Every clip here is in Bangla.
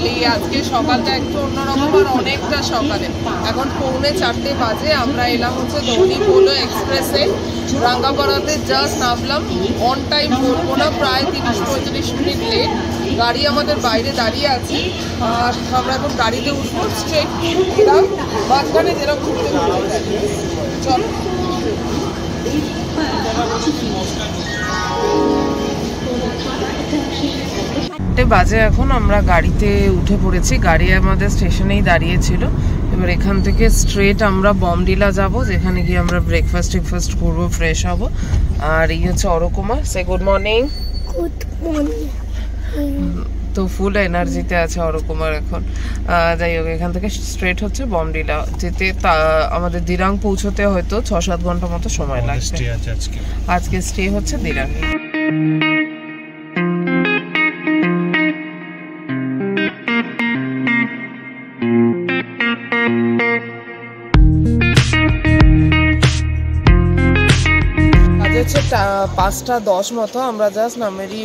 বললি আজকে সকালটা একটু অন্যরকম আর অনেকটা সকালে, এখন 3:45 বাজে। আমরা এলাম হচ্ছে ধনী পোলো এক্সপ্রেসে, রাঙ্গাপাড়াতে জাস্ট নামলাম। অন টাইম বলবো না, প্রায় 30-35 মিনিট লেট। গাড়ি আমাদের বাইরে দাঁড়িয়ে আছে আর আমরা এখন গাড়িতে উঠবো স্ট্রেট টু মাঝখানে যেরকম চল। বাজে এখন আমরা গাড়িতে উঠে পড়েছি। গাড়ি আমাদের স্টেশনেই দাঁড়িয়ে ছিল। এবার এখান থেকে স্ট্রেট আমরা বমডিলা যাব, যেখানে গিয়ে আমরা ব্রেকফাস্ট করবো, ফ্রেশ হব। আর এই হচ্ছে অরকুমার। সে গুড মর্নিং। Good morning. তো ফুল এনার্জিতে আছে অরকুমার এখন। যাই হোক, এখান থেকে স্ট্রেট হচ্ছে বমডিলা যেতে আমাদের দিরাং পৌঁছতে হয়তো 6-7 ঘন্টা মতো সময় লাগবে। আজকে স্টে হচ্ছে দিরাঙে। হচ্ছে 5:10 মতো। আমরা জাস্ট নামেরি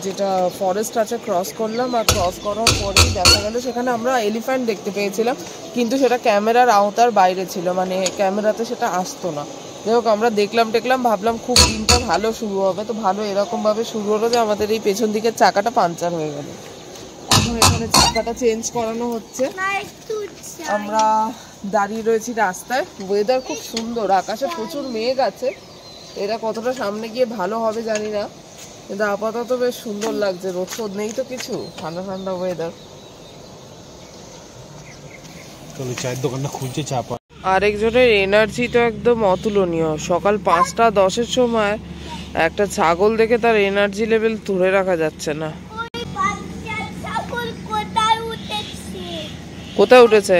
যেটা ফরেস্ট আছে ক্রস করলাম, আর ক্রস করার পরেই দেখা গেল সেখানে আমরা এলিফ্যান্ট দেখতে পেয়েছিলাম, কিন্তু সেটা ক্যামেরার আওতার বাইরে ছিল, মানে ক্যামেরাতে সেটা আসতো না। যাই হোক, আমরা দেখলাম ভাবলাম খুব দিনটা ভালো শুরু হবে। তো ভালো এরকমভাবে শুরু হলো যে আমাদের এই পেছন দিকের চাকাটা পাঞ্চার হয়ে গেল। এখন এখানে চাকাটা চেঞ্জ করানো হচ্ছে। আমরা দাঁড়িয়ে রয়েছি রাস্তায়। ওয়েদার খুব সুন্দর, আকাশে প্রচুর মেঘ আছে। এটা কতটা সামনে গিয়ে ভালো হবে জানি না, কিন্তু আপাতত বেশ সুন্দর লাগছে। রোদ নেই তো কিছু, ঠান্ডা ঠান্ডা ওয়েদার। চায়ের দোকানটা খুলছে চা। আরেকজনের এনার্জি তো একদম অতুলনীয়। সকাল 5:10 সময় একটা ছাগল দেখে তার এনার্জি লেভেল ধরে রাখা যাচ্ছে না। কোথায় উঠেছে?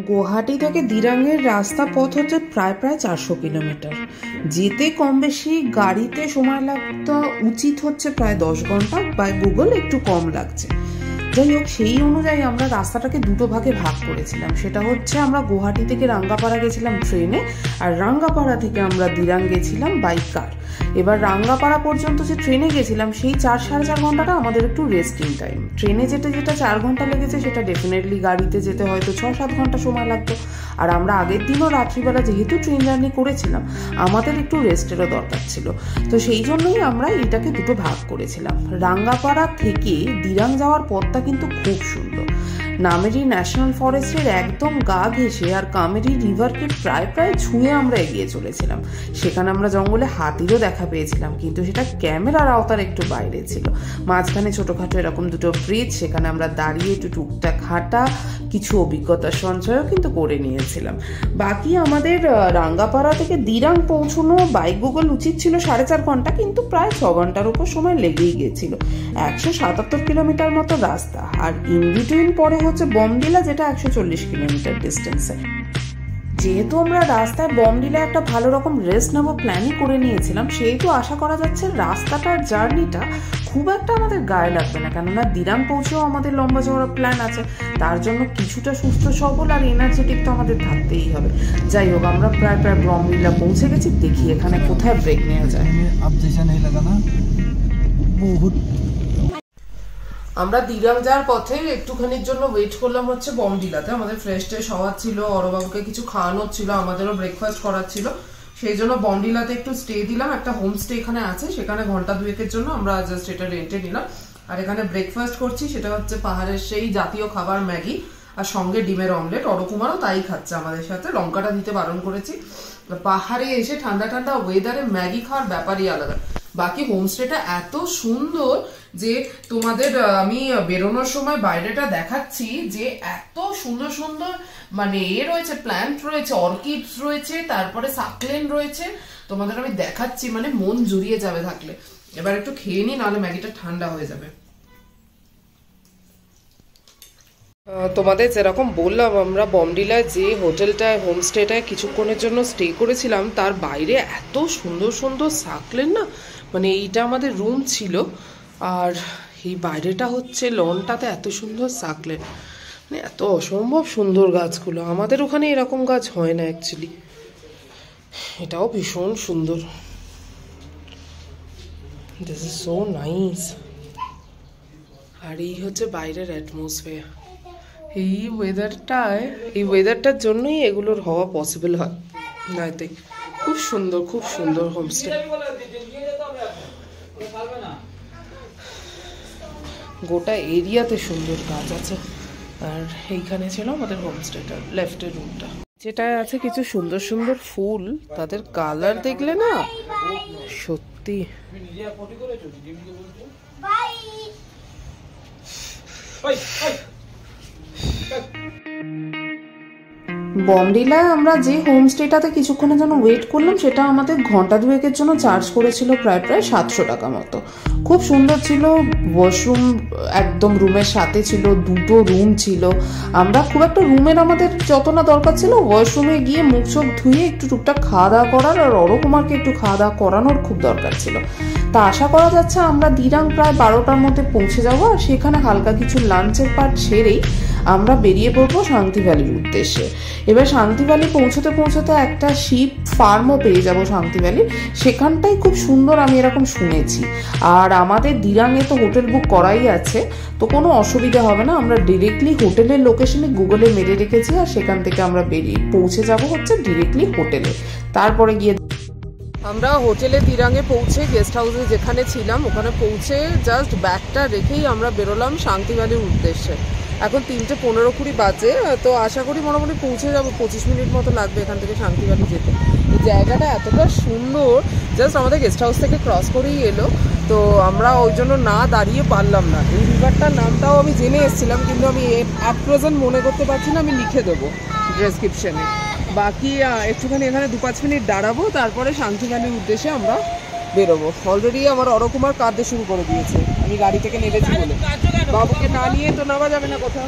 গুয়াহাটি থেকে দিরাঙের রাস্তা পথ হচ্ছে প্রায় 400 কিলোমিটার। যেতে কম বেশি গাড়িতে সময় লাগতো উচিত হচ্ছে প্রায় 10 ঘন্টা, বাই গুগল একটু কম লাগছে। যাই হোক, সেই অনুযায়ী আমরা রাস্তাটাকে দুটো ভাগে ভাগ করেছিলাম। সেটা হচ্ছে আমরা গুয়াহাটি থেকে রাঙ্গাপাড়া গেছিলাম ট্রেনে, আর রাঙ্গাপাড়া থেকে আমরা দিরাং গেছিলাম বাই কার। এবার রাঙ্গাপাড়া পর্যন্ত যে ট্রেনে গেছিলাম সেই 4-4.5 ঘন্টাটা আমাদের একটু রেস্টিং টাইম। ট্রেনে যেটা 4 ঘন্টা লেগেছে সেটা ডেফিনেটলি গাড়িতে যেতে হয়তো 6-7 ঘন্টা সময় লাগতো। আর আমরা আগের দিনও রাত্রিবেলা যেহেতু ট্রেন জার্নি করেছিলাম, আমাদের একটু রেস্টেরও দরকার ছিল। তো সেই জন্যই আমরা এটাকে দুটো ভাগ করেছিলাম। রাঙ্গাপাড়া থেকে দিরাং যাওয়ার পথটা কিন্তু খুব সুন্দর। নামেরি ন্যাশনাল ফরেস্টের একদম গা ঘেঁষে আর কামেরি রিভারকে প্রায় ছুঁয়ে আমরা এগিয়ে চলেছিলাম। সেখানে আমরা জঙ্গলে হাতিরও দেখা পেয়েছিলাম, কিন্তু সেটা ক্যামেরার আওতার একটু বাইরে ছিল। মাঝখানে ছোটখাটো এরকম দুটো ব্রিজ, সেখানে আমরা দাঁড়িয়ে একটু টুকটাক হাঁটা, কিছু অভিজ্ঞতার সঞ্চয়ও কিন্তু করে নিয়েছিলাম। বাকি আমাদের রাঙ্গাপাড়া থেকে দিরাং পৌঁছানো বাই গুগল উচিত ছিল 4.5 ঘন্টা, কিন্তু প্রায় 6 ঘন্টার উপর সময় লেগেই গিয়েছিল। 177 কিলোমিটার মতো রাস্তা, আর ইন বিটুইন পরে হচ্ছে বমডিলা, যেটা 140 কিলোমিটার ডিস্টেন্সে। যেহেতু আমরা রাস্তায় বমডিলা একটা ভালো রকম রেস্ট নেবো প্ল্যানই করে নিয়েছিলাম, সেহেতু আশা করা যাচ্ছে রাস্তাটার জার্নিটা খুব একটা আমাদের গায়ে লাগবে না, কেননা দিরাং পৌঁছেও আমাদের লম্বা চওড়া প্ল্যান আছে। তার জন্য কিছুটা সুস্থ সবল আর এনার্জেটিক তো আমাদের থাকতেই হবে। যাই হোক, আমরা প্রায় বমডিলা পৌঁছে গেছি। দেখি এখানে কোথায় ব্রেক নেওয়া যায়। আমরা দিরাং যাওয়ার পথে একটুখানির জন্য ওয়েট করলাম হচ্ছে বমডিলাতে। আমাদের ফ্রেশ ট্রেশ হওয়ার ছিল, অরবাবুকে কিছু খাওয়ানোর ছিল, আমাদেরও ব্রেকফাস্ট করার ছিল। সেই জন্য বমডিলাতে একটু স্টে দিলাম। একটা হোম স্টে এখানে আছে, সেখানে ঘন্টা 2-এর জন্য আমরা জাস্ট এটা রেন্টে নিলাম। আর এখানে ব্রেকফাস্ট করছি, সেটা হচ্ছে পাহাড়ের সেই জাতীয় খাবার ম্যাগি, আর সঙ্গে ডিমের অমলেট। অরকুমারও তাই খাচ্ছে আমাদের সাথে, লঙ্কাটা দিতে বারণ করেছি। পাহাড়ে এসে ঠান্ডা ঠান্ডা ওয়েদারে ম্যাগি খাওয়ার ব্যাপারই আলাদা। বাকি হোমস্টেটা এত সুন্দর যে তোমাদের আমি বেরোনোর সময় বাইরেটা দেখাচ্ছি, যে এত সুন্দর সুন্দর মানে রয়েছে, প্ল্যান্ট রয়েছে, অর্কিডস রয়েছে, তারপরে সাকলেন রয়েছে। তোমাদের আমি দেখাচ্ছি, মানে মন জুড়িয়ে যাবে থাকলে। এবার একটু খেয়ে নি, নাহলে ম্যাগিটা ঠান্ডা হয়ে যাবে। তোমাদের যেরকম বললাম, আমরা বমডিলায় যে হোটেলটায় হোমস্টেটায় কিছুক্ষণের জন্য স্টে করেছিলাম, তার বাইরে এত সুন্দর সুন্দর সাকলেন না, মানে এইটা আমাদের রুম ছিল, আর এই বাইরেটা হচ্ছে লনটাতে এত সুন্দর সাকলেন, মানে এত অসম্ভব সুন্দর গাছগুলো। আমাদের ওখানে এরকম গাছ হয় না অ্যাকচুয়ালি। এটাও ভীষণ সুন্দর। This is so nice. আর এই হচ্ছে বাইরের অ্যাটমসফিয়ার। এই ওয়েদারটার জন্যই এগুলোর হওয়া পসিবল হয়। নাইতে খুব সুন্দর, খুব সুন্দর হোমস্টে। গোটা এরিয়াতে সুন্দর গাছ আছে। আর এইখানে ছিল আমাদের হোমস্টেটা, লেফটের রুমটা, যেটায় আছে কিছু সুন্দর সুন্দর ফুল। তাদের কালার দেখলে না সত্যি। বমডিলায় আমরা যে হোমস্টেটাতে কিছুক্ষণের জন্য ওয়েট করলাম, সেটা আমাদের ঘন্টা দুয়েকের জন্য চার্জ করেছিল প্রায় 700 টাকা মতো। খুব সুন্দর ছিল। ওয়াশরুম একদম রুমের সাথে ছিল, দুটো রুম ছিল। আমরা খুব একটা রুমের আমাদের যত না দরকার ছিল, ওয়াশরুমে গিয়ে মুখ চোখ ধুয়ে একটু টুকটাক খাওয়া দাওয়া করার, আর অরকুমারকে একটু খাওয়া দাওয়া করানোর খুব দরকার ছিল। তা আশা করা যাচ্ছে আমরা দিরাং প্রায় 12টার মধ্যে পৌঁছে যাবো, আর সেখানে হালকা কিছু লাঞ্চের পার্ট সেরেই আমরা বেরিয়ে পড়বো শান্তি ভ্যালির উদ্দেশ্যে। এবার শান্তি ভ্যালি পৌঁছতে পৌঁছতে একটা শিপ ফার্মও পেয়ে যাবো শান্তি ভ্যালির, সেখানটাই খুব সুন্দর আমি এরকম শুনেছি। আর আমাদের দিরাঙে তো হোটেল বুক করাই আছে, তো কোনো অসুবিধা হবে না। আমরা ডিরেক্টলি হোটেলের লোকেশনে গুগলে মেরে রেখেছি, আর সেখান থেকে আমরা বেরিয়ে পৌঁছে যাব হচ্ছে ডিরেক্টলি হোটেলে। তারপরে গিয়ে আমরা হোটেলে দিরাঙে পৌঁছে গেস্ট হাউসে যেখানে ছিলাম ওখানে পৌঁছে জাস্ট ব্যাগটা রেখেই আমরা বেরোলাম শান্তি ভ্যালির উদ্দেশ্যে। এখন 3:15-20 বাজে, তো আশা করি মোটামুটি পৌঁছে যাবো। 25 মিনিট মতো লাগবে এখান থেকে শান্তি ভ্যালি যেতে। এই জায়গাটা এতটা সুন্দর, জাস্ট আমাদের গেস্ট হাউস থেকে ক্রস করেই এলো, তো আমরা ওই জন্য না দাঁড়িয়ে পারলাম না। এই রিভারটার নামটাও আমি জেনে এসেছিলাম, কিন্তু আমি অ্যাট প্রেজেন্ট মনে করতে পারছি না। আমি লিখে দেবো ডেসক্রিপশনে। বাকি একটুখানি এখানে 2-5 মিনিট দাঁড়াবো, তারপরে শান্তি ভ্যালির উদ্দেশ্যে আমরা বেরোবো। অলরেডি আমার অরকুমার কাঁদতে শুরু করে দিয়েছে, আমি গাড়ি থেকে নেমেছি বলে। বাবুকে না নিয়ে তো নামা যাবে না কোথাও।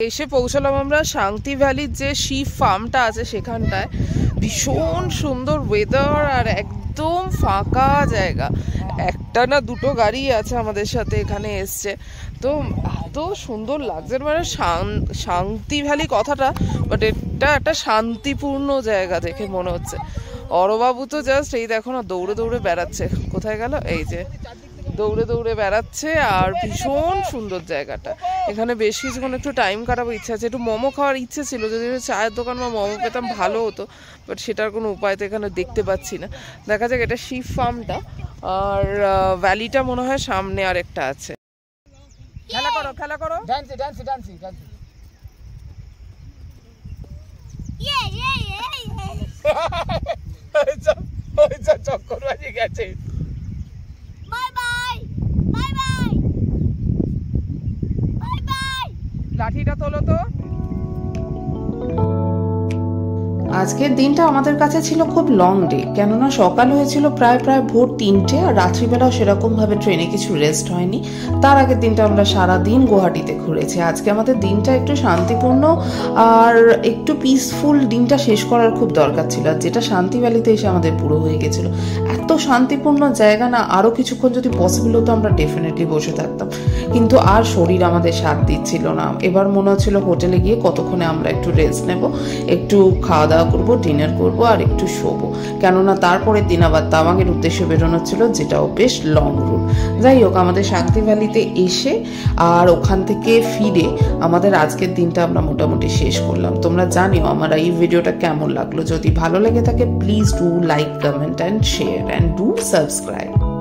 এসে পৌঁছালাম আমরা শান্তি ভ্যালির যে শিপ ফার্মটা আছে সেখানটায়। ভীষণ সুন্দর ওয়েদার আর একদম ফাঁকা জায়গা। একটা না দুটো গাড়ি আছে আমাদের সাথে এখানে এসছে, তো এত সুন্দর লাগছে। মানে শান্তি ভ্যালি কথাটা, বাট এটা একটা শান্তিপূর্ণ জায়গা দেখে মনে হচ্ছে। অরবাবু তো জাস্ট এই দেখো না দৌড়ে দৌড়ে বেড়াচ্ছে। কোথায় গেল? এই যে দৌড়ে দৌড়ে বেড়াচ্ছে। আর ভীষণ সুন্দর জায়গাটা। এখানে বেশ কিছুক্ষণ একটু টাইম কাটাবো ইচ্ছা আছে। একটু মোমো খাওয়ার ইচ্ছে ছিল, যদি চায়ের দোকান বা মোমো পেতাম ভালো হতো, বাট সেটার কোনো উপায় তো এখানে দেখতে পাচ্ছি না। দেখা যাক। এটা শিপ ফার্মটা, আর ভ্যালিটা মনে হয় সামনে আর একটা আছে। খেলা করো, খেলা করো। ডান্সি ডান্সি ডান্সি ডান্সি। চক্করবাজি গেছে। লাঠিটা তোলো তো। আজকের দিনটা আমাদের কাছে ছিল খুব লং ডে, কেননা সকাল হয়েছিল প্রায় ভোর 3টে, আর রাত্রিবেলাও সেরকম ভাবে ট্রেনে কিছু রেস্ট হয়নি। তার আগের দিনটা আমরা সারাদিন গুয়াহাটিতে ঘুরেছি। আজকে আমাদের দিনটা একটু শান্তিপূর্ণ আর একটু পিসফুল দিনটা শেষ করার খুব দরকার ছিল, যেটা শান্তি ভ্যালিতে এসে আমাদের পুরো হয়ে গেছিল। এত শান্তিপূর্ণ জায়গা না, আরো কিছুক্ষণ যদি পসিবল হতো আমরা ডেফিনেটলি বসে থাকতাম। কিন্তু আর শরীর আমাদের সাথ দিচ্ছিল না। এবার মনে হচ্ছিল হোটেলে গিয়ে কতক্ষণে আমরা একটু রেস্ট নেব, একটু খাওয়া দাওয়া করবো, ডিনার করবো আর একটু শোবো, কেননা তারপরের দিন আবার তাওয়াংয়ের উদ্দেশ্যে বেরোনো ছিল, যেটাও বেশ লং রুট। যাই হোক, আমাদের শান্তি ভ্যালিতে এসে আর ওখান থেকে ফিরে আমাদের আজকের দিনটা আমরা মোটামুটি শেষ করলাম। তোমরা জানিও আমার এই ভিডিওটা কেমন লাগলো। যদি ভালো লেগে থাকে please do like, comment and share and do subscribe.